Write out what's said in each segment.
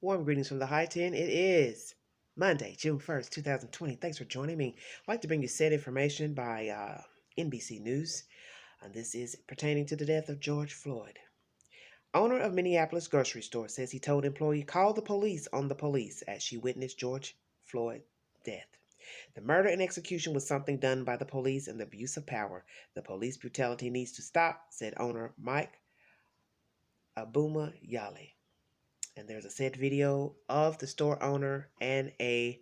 Warm greetings from the High 10. It is Monday, June 1st, 2020. Thanks for joining me. I'd like to bring you said information by NBC News. And this is pertaining to the death of George Floyd. Owner of Minneapolis grocery store says he told employee call the police on the police as she witnessed George Floyd's death. The murder and execution was something done by the police and the abuse of power. The police brutality needs to stop, said owner Mike Abuma Yale. And there's a said video of the store owner and a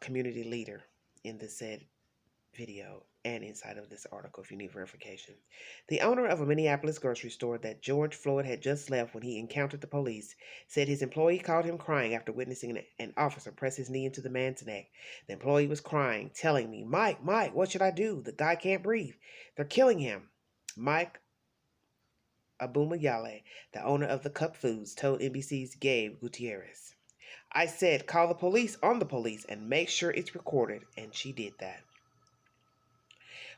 community leader in the said video and inside of this article if you need verification. The owner of a Minneapolis grocery store that George Floyd had just left when he encountered the police said his employee called him crying after witnessing an officer press his knee into the man's neck. The employee was crying, telling me, Mike, what should I do? The guy can't breathe. They're killing him. Mike Abumayale, the owner of the Cup Foods, told NBC's Gabe Gutierrez. I said, call the police on the police and make sure it's recorded, and she did that.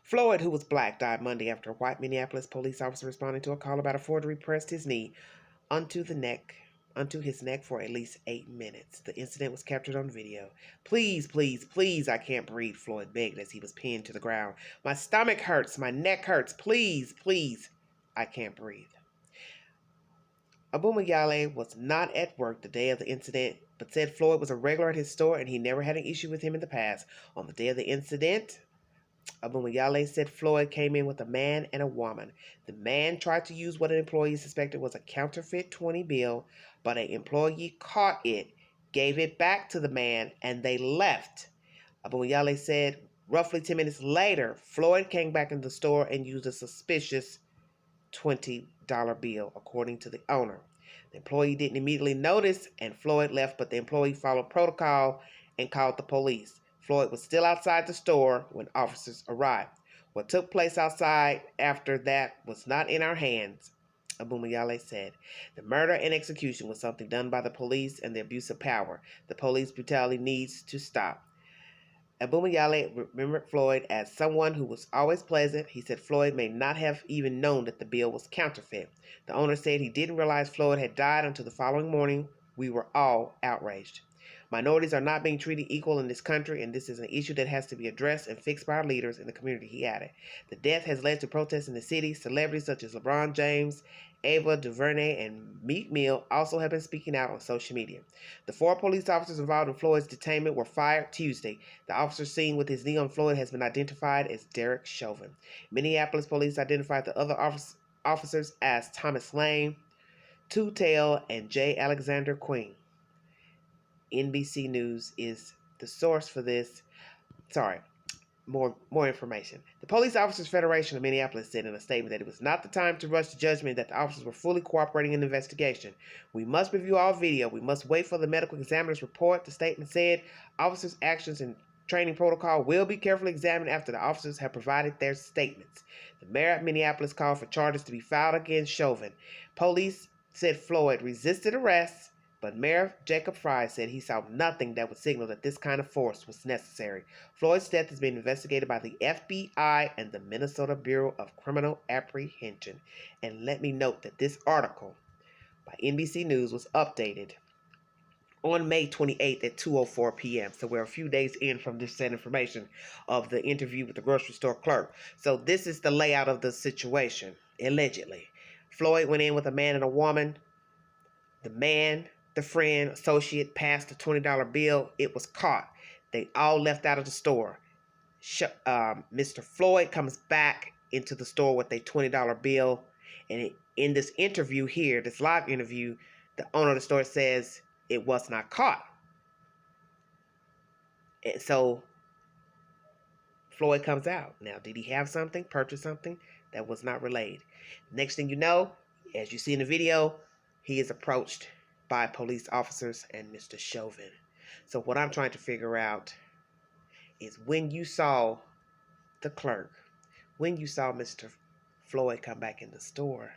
Floyd, who was black, died Monday after a white Minneapolis police officer responding to a call about a forgery pressed his knee onto his neck for at least 8 minutes. The incident was captured on video. Please, I can't breathe, Floyd begged as he was pinned to the ground. My stomach hurts, my neck hurts, please, I can't breathe. Abumayale was not at work the day of the incident, but said Floyd was a regular at his store and he never had an issue with him in the past. On the day of the incident, Abumayale said Floyd came in with a man and a woman. The man tried to use what an employee suspected was a counterfeit 20 bill, but an employee caught it, gave it back to the man, and they left. Abumayale said roughly 10 minutes later, Floyd came back in the store and used a suspicious $20 bill, according to the owner. The employee didn't immediately notice, and Floyd left, but the employee followed protocol and called the police. Floyd was still outside the store when officers arrived. What took place outside after that was not in our hands, Abumayale said. The murder and execution was something done by the police and the abuse of power. The police brutality needs to stop. Abumayale remembered Floyd as someone who was always pleasant. He said Floyd may not have even known that the bill was counterfeit. The owner said he didn't realize Floyd had died until the following morning. We were all outraged. Minorities are not being treated equal in this country, and this is an issue that has to be addressed and fixed by our leaders in the community, he added. The death has led to protests in the city. Celebrities such as LeBron James, Ava DuVernay, and Meek Mill also have been speaking out on social media. The 4 police officers involved in Floyd's detainment were fired Tuesday. The officer seen with his knee on Floyd has been identified as Derek Chauvin. Minneapolis police identified the other officers as Thomas Lane, Two Tail, and J. Alexander Queen. NBC News is the source for this. More information. The Police Officers Federation of Minneapolis said in a statement that it was not the time to rush to judgment, that the officers were fully cooperating in the investigation. We must review all video. We must wait for the medical examiner's report. The statement said officers' actions and training protocol will be carefully examined after the officers have provided their statements. The mayor of Minneapolis called for charges to be filed against Chauvin. Police said Floyd resisted arrest, but Mayor Jacob Fry said he saw nothing that would signal that this kind of force was necessary. Floyd's death is being investigated by the FBI and the Minnesota Bureau of Criminal Apprehension. And let me note that this article by NBC News was updated on May 28th at 2:04 p.m. So we're a few days in from this said information of the interview with the grocery store clerk. So this is the layout of the situation, allegedly. Floyd went in with a man and a woman. The man, the friend, associate, passed the $20 bill. It was caught. They all left out of the store. Mr. Floyd comes back into the store with a $20 bill. And in this interview here, this live interview, the owner of the store says it was not caught. And so Floyd comes out. Now, did he have something, purchase something? That was not relayed. Next thing you know, as you see in the video, he is approached by police officers and Mr. Chauvin. So what I'm trying to figure out is, when you saw the clerk, when you saw Mr. Floyd come back in the store,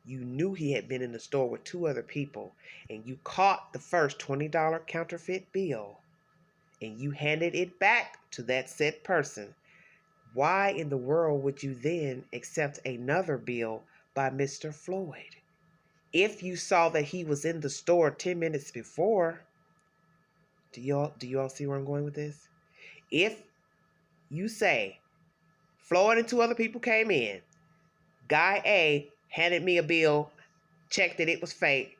you knew he had been in the store with 2 other people, and you caught the first $20 counterfeit bill, and you handed it back to that said person. Why in the world would you then accept another bill by Mr. Floyd? If you saw that he was in the store 10 minutes before, do you all see where I'm going with this? If you say Floyd and two other people came in, guy A handed me a bill, checked that it was fake,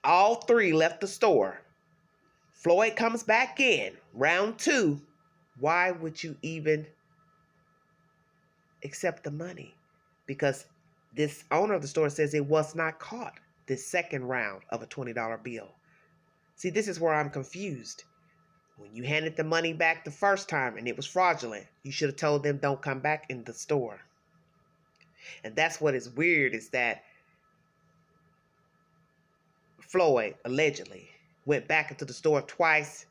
all three left the store. Floyd comes back in, round two. Why would you even accept the money? Because this owner of the store says it was not caught this second round of a $20 bill. See, this is where I'm confused. When you handed the money back the first time and it was fraudulent, you should have told them don't come back in the store. And that's what is weird, is that Floyd allegedly went back into the store twice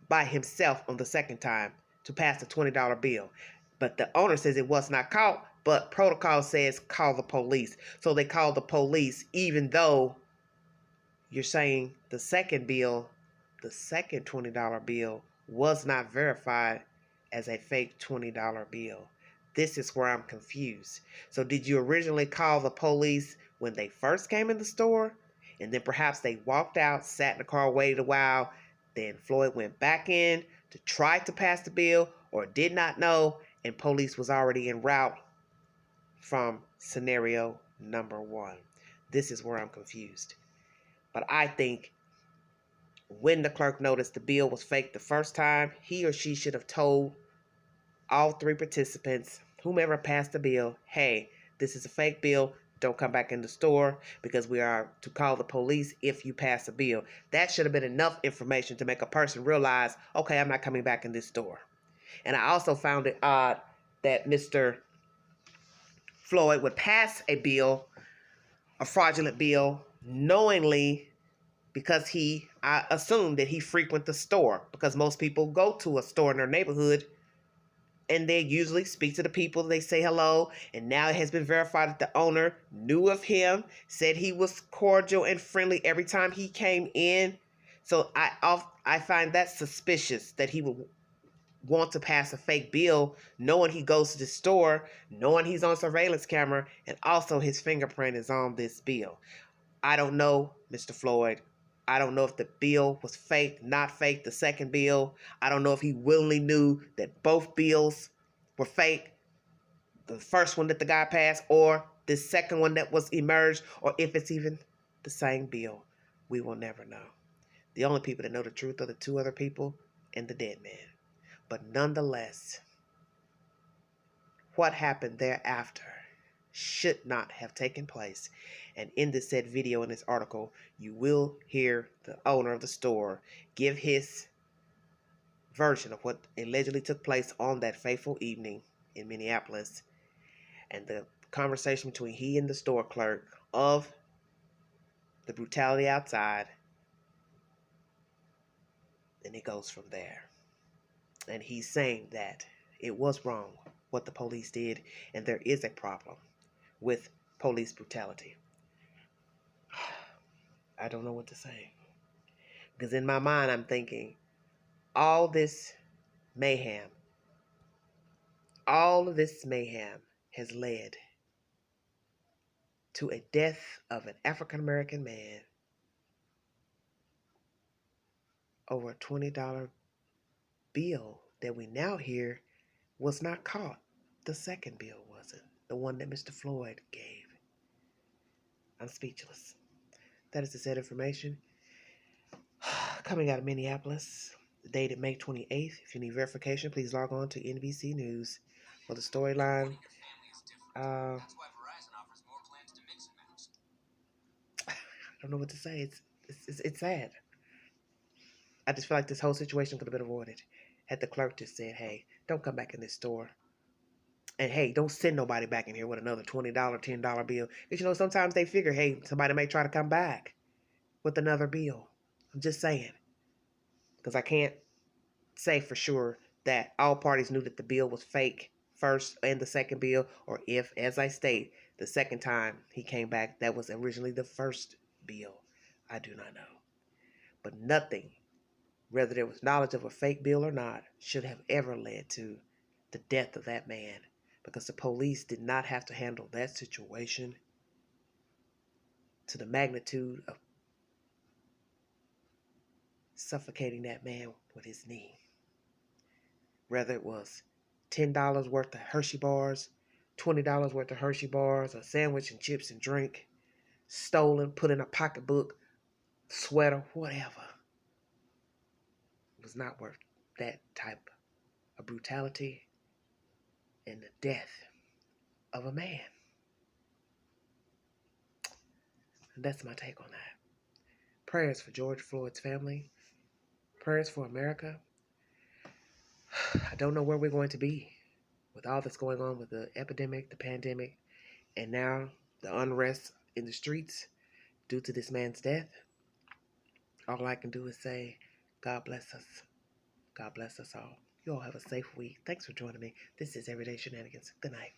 by himself on the second time to pass the $20 bill. But the owner says it was not caught, but protocol says call the police. So they called the police, even though you're saying the second $20 bill was not verified as a fake $20 bill. This is where I'm confused. So did you originally call the police when they first came in the store? And then perhaps they walked out, sat in the car, waited a while. Then Floyd went back in to try to pass the bill, or did not know, and police was already en route from scenario number one. This is where I'm confused. But I think when the clerk noticed the bill was fake the first time, he or she should have told all three participants, whomever passed the bill, hey, this is a fake bill. Don't come back in the store, because we are to call the police if you pass a bill. That should have been enough information to make a person realize, okay, I'm not coming back in this store. And I also found it odd that Mr. Floyd would pass a bill, a fraudulent bill, knowingly, because I assumed that he frequent the store, because most people go to a store in their neighborhood and they usually speak to the people, they say hello, and now it has been verified that the owner knew of him, said he was cordial and friendly every time he came in. So I find that suspicious that he would want to pass a fake bill, knowing he goes to the store, knowing he's on surveillance camera, and also his fingerprint is on this bill. I don't know, Mr. Floyd. I don't know if the bill was fake, not fake, the second bill. I don't know if he willingly knew that both bills were fake, the first one that the guy passed or the second one that was emerged, or if it's even the same bill. We will never know. The only people that know the truth are the two other people and the dead man. But nonetheless, what happened thereafter should not have taken place. And in this said video, in this article, you will hear the owner of the store give his version of what allegedly took place on that fateful evening in Minneapolis, and the conversation between he and the store clerk of the brutality outside, and it goes from there. And he's saying that it was wrong what the police did, and there is a problem with police brutality. I don't know what to say. Because in my mind, I'm thinking, all this mayhem, all of this mayhem has led to a death of an African American man over a $20 bill that we now hear was not caught. The second bill wasn't. The one that Mr. Floyd gave. I'm speechless. That is the said information. Coming out of Minneapolis, dated May 28th. If you need verification, please log on to NBC News for the storyline. I don't know what to say. It's sad. I just feel like this whole situation could have been avoided had the clerk just said, hey, don't come back in this store. And hey, don't send nobody back in here with another $20, $10 bill. Because, sometimes they figure, hey, somebody may try to come back with another bill. I'm just saying. Because I can't say for sure that all parties knew that the bill was fake first and the second bill, or if, as I state, the second time he came back, that was originally the first bill. I do not know. But nothing, whether there was knowledge of a fake bill or not, should have ever led to the death of that man, because the police did not have to handle that situation to the magnitude of suffocating that man with his knee. Whether it was $10 worth of Hershey bars, $20 worth of Hershey bars, a sandwich and chips and drink, stolen, put in a pocketbook, sweater, whatever. It was not worth that type of brutality and the death of a man. And that's my take on that. Prayers for George Floyd's family. Prayers for America. I don't know where we're going to be with all that's going on with the epidemic, the pandemic, and now the unrest in the streets due to this man's death. All I can do is say, God bless us. God bless us all. You all have a safe week. Thanks for joining me. This is Everyday Shenanigans. Good night.